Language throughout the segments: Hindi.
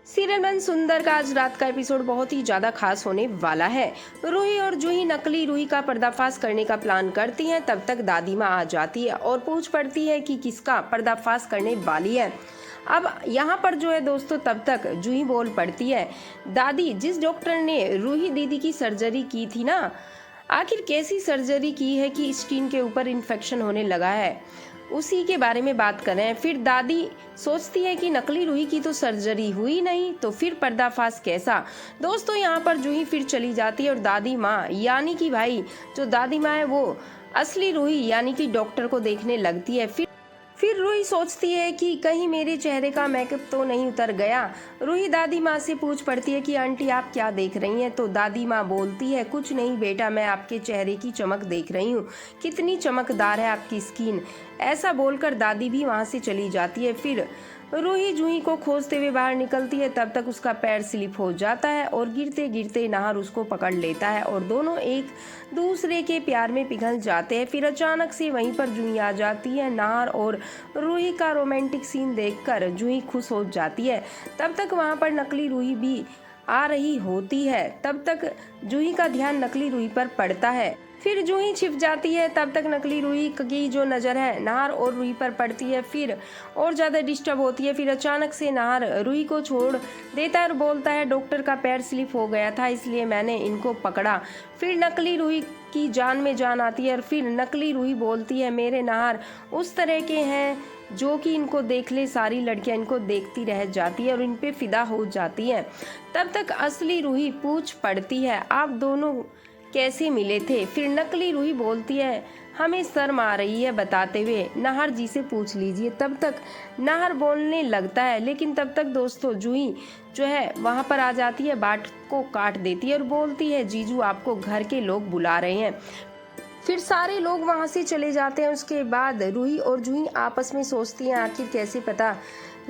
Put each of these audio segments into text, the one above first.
सीरियल मन सुंदर का आज रात का एपिसोड बहुत ही ज्यादा खास होने वाला है। रूही और जूही नकली रूही का पर्दाफाश करने का प्लान करती हैं। तब तक दादी माँ आ जाती है और पूछ पड़ती है कि किसका पर्दाफाश करने वाली है। अब यहाँ पर जो है दोस्तों, तब तक जूही बोल पड़ती है, दादी जिस डॉक्टर ने रूही दीदी की सर्जरी की थी ना, आखिर कैसी सर्जरी की है कि स्किन के ऊपर इन्फेक्शन होने लगा है, उसी के बारे में बात कर रहे हैं। फिर दादी सोचती है कि नकली रूही की तो सर्जरी हुई नहीं, तो फिर पर्दाफाश कैसा। दोस्तों यहाँ पर जूही फिर चली जाती है और दादी माँ यानी कि भाई जो दादी माँ है वो असली रूही यानी कि डॉक्टर को देखने लगती है। फिर रूही सोचती है कि कहीं मेरे चेहरे का मेकअप तो नहीं उतर गया। रूही दादी माँ से पूछ पड़ती है कि आंटी आप क्या देख रही हैं, तो दादी माँ बोलती है कुछ नहीं बेटा, मैं आपके चेहरे की चमक देख रही हूँ, कितनी चमकदार है आपकी स्किन। ऐसा बोलकर दादी भी वहाँ से चली जाती है। फिर रूही जूही को खोजते हुए बाहर निकलती है। तब तक उसका पैर स्लिप हो जाता है और गिरते गिरते नाहर उसको पकड़ लेता है और दोनों एक दूसरे के प्यार में पिघल जाते हैं। फिर अचानक से वहीं पर जूही आ जाती है। नाहर और रूही का रोमांटिक सीन देखकर जूही खुश हो जाती है। तब तक वहाँ पर नकली रूही भी आ रही होती है। तब तक जूही का ध्यान नकली रूही पर पड़ता है। फिर जूही छिप जाती है। तब तक नकली रूही की जो नज़र है नाहर और रूही पर पड़ती है, फिर और ज़्यादा डिस्टर्ब होती है। फिर अचानक से नाहर रूही को छोड़ देता है और बोलता है डॉक्टर का पैर स्लिप हो गया था इसलिए मैंने इनको पकड़ा। फिर नकली रूही की जान में जान आती है और फिर नकली रूही बोलती है मेरे नाहर उस तरह के हैं जो कि इनको देख ले सारी लड़कियां इनको देखती रह जाती है और इन पे फिदा हो जाती हैं। तब तक असली रूही पूछ पड़ती है आप दोनों कैसे मिले थे। फिर नकली रूही बोलती है हमें शर्म आ रही है बताते हुए, नाहर जी से पूछ लीजिए। तब तक नाहर बोलने लगता है, लेकिन तब तक दोस्तों जूही जो है वहाँ पर आ जाती है, बाट को काट देती है और बोलती है जीजू आपको घर के लोग बुला रहे हैं। फिर सारे लोग वहाँ से चले जाते हैं। उसके बाद रूही और जूही आपस में सोचती हैं आखिर कैसे पता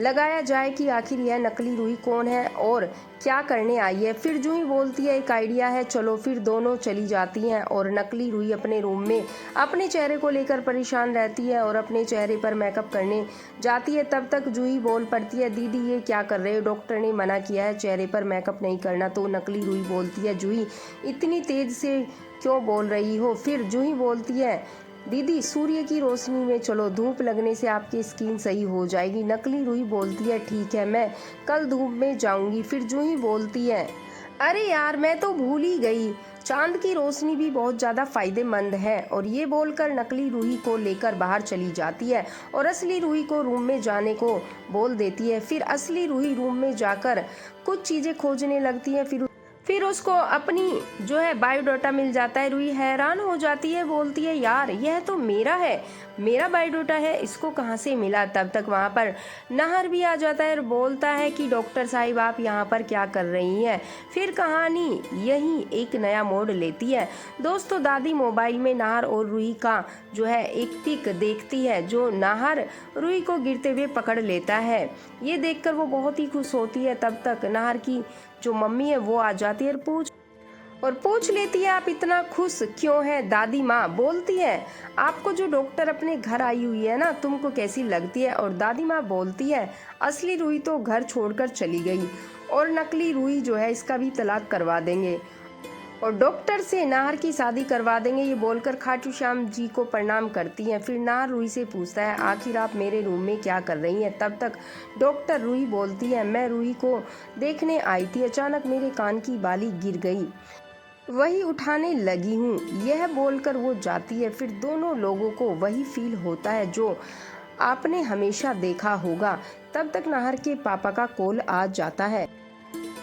लगाया जाए कि आखिर यह नकली रूही कौन है और क्या करने आई है। फिर जूही बोलती है एक आइडिया है चलो। फिर दोनों चली जाती हैं और नकली रूही अपने रूम में अपने चेहरे को लेकर परेशान रहती है और अपने चेहरे पर मेकअप करने जाती है। तब तक जूही बोल पड़ती है दीदी ये क्या कर रहे हो, डॉक्टर ने मना किया है चेहरे पर मेकअप नहीं करना। तो नकली रूही बोलती है जूही इतनी तेज से क्यों बोल रही हो। फिर जूही बोलती है दीदी सूर्य की रोशनी में चलो, धूप लगने से आपकी स्किन सही हो जाएगी। नकली रूही बोलती है ठीक है मैं कल धूप में जाऊंगी। फिर जूही बोलती है अरे यार मैं तो भूल ही गई, चांद की रोशनी भी बहुत ज़्यादा फायदेमंद है। और ये बोलकर नकली रूही को लेकर बाहर चली जाती है और असली रूही को रूम में जाने को बोल देती है। फिर असली रूही रूम में जाकर कुछ चीज़ें खोजने लगती है। फिर उसको अपनी जो है बायोडाटा मिल जाता है। रूही हैरान हो जाती है, बोलती है यार यह तो मेरा है, मेरा बायोडाटा है, इसको कहाँ से मिला। तब तक वहाँ पर नाहर भी आ जाता है और बोलता है कि डॉक्टर साहिब आप यहाँ पर क्या कर रही हैं। फिर कहानी यही एक नया मोड़ लेती है। दोस्तों दादी मोबाइल में नाहर और रूही का जो है एक पिक देखती है जो नाहर रूही को गिरते हुए पकड़ लेता है। ये देखकर वो बहुत ही खुश होती है। तब तक नाहर की जो मम्मी है वो आ जाती है और पूछ लेती है आप इतना खुश क्यों है। दादी माँ बोलती है आपको जो डॉक्टर अपने घर आई हुई है ना तुमको कैसी लगती है। और दादी माँ बोलती है असली रूही तो घर छोड़कर चली गई और नकली रूही जो है इसका भी तलाक करवा देंगे और डॉक्टर से नाहर की शादी करवा देंगे। ये बोलकर खाटू श्याम जी को प्रणाम करती हैं। फिर नाहर रूही से पूछता है आखिर आप मेरे रूम में क्या कर रही हैं। तब तक डॉक्टर रूही बोलती है मैं रूही को देखने आई थी, अचानक मेरे कान की बाली गिर गई, वही उठाने लगी हूँ। यह बोलकर वो जाती है। फिर दोनों लोगों को वही फील होता है जो आपने हमेशा देखा होगा। तब तक नाहर के पापा का कॉल आ जाता है,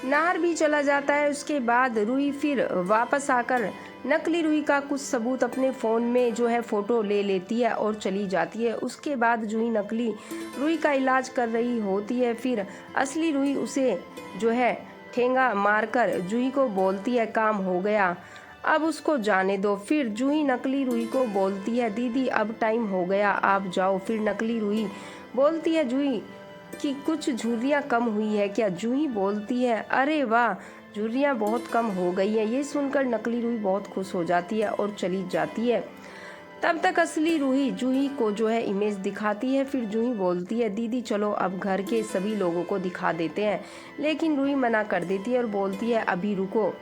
नाहर भी चला जाता है। उसके बाद रूही फिर वापस आकर नकली रूही का कुछ सबूत अपने फ़ोन में जो है फ़ोटो ले लेती है और चली जाती है। उसके बाद जूही नकली रूही का इलाज कर रही होती है। फिर असली रूही उसे जो है ठेंगा मारकर जूही को बोलती है काम हो गया, अब उसको जाने दो। फिर जूही नकली रूही को बोलती है दीदी अब टाइम हो गया आप जाओ। फिर नकली रूही बोलती है जूही कि कुछ झुर्रियाँ कम हुई है क्या। जूही बोलती है अरे वाह झुर्रियाँ बहुत कम हो गई है। ये सुनकर नकली रूही बहुत खुश हो जाती है और चली जाती है। तब तक असली रूही जूही को जो है इमेज दिखाती है। फिर जूही बोलती है, दीदी चलो अब घर के सभी लोगों को दिखा देते हैं, लेकिन रूही मना कर देती है और बोलती है अभी रुको।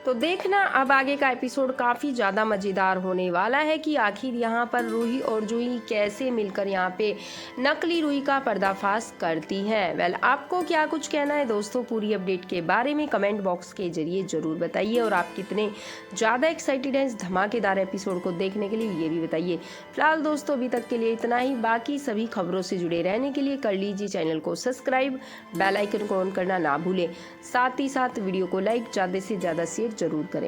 तो देखना अब आगे का एपिसोड काफ़ी ज़्यादा मज़ेदार होने वाला है कि आखिर यहाँ पर रूही और जूही कैसे मिलकर यहाँ पे नकली रूही का पर्दाफाश करती हैं। वेल, आपको क्या कुछ कहना है दोस्तों पूरी अपडेट के बारे में कमेंट बॉक्स के जरिए ज़रूर बताइए, और आप कितने ज़्यादा एक्साइटेड हैं इस धमाकेदार एपिसोड को देखने के लिए ये भी बताइए। फिलहाल दोस्तों अभी तक के लिए इतना ही। बाकी सभी खबरों से जुड़े रहने के लिए कर लीजिए चैनल को सब्सक्राइब, बेल आइकन को ऑन करना ना भूलें। साथ ही साथ वीडियो को लाइक ज़्यादा से ज़्यादा शेयर जरूर करें।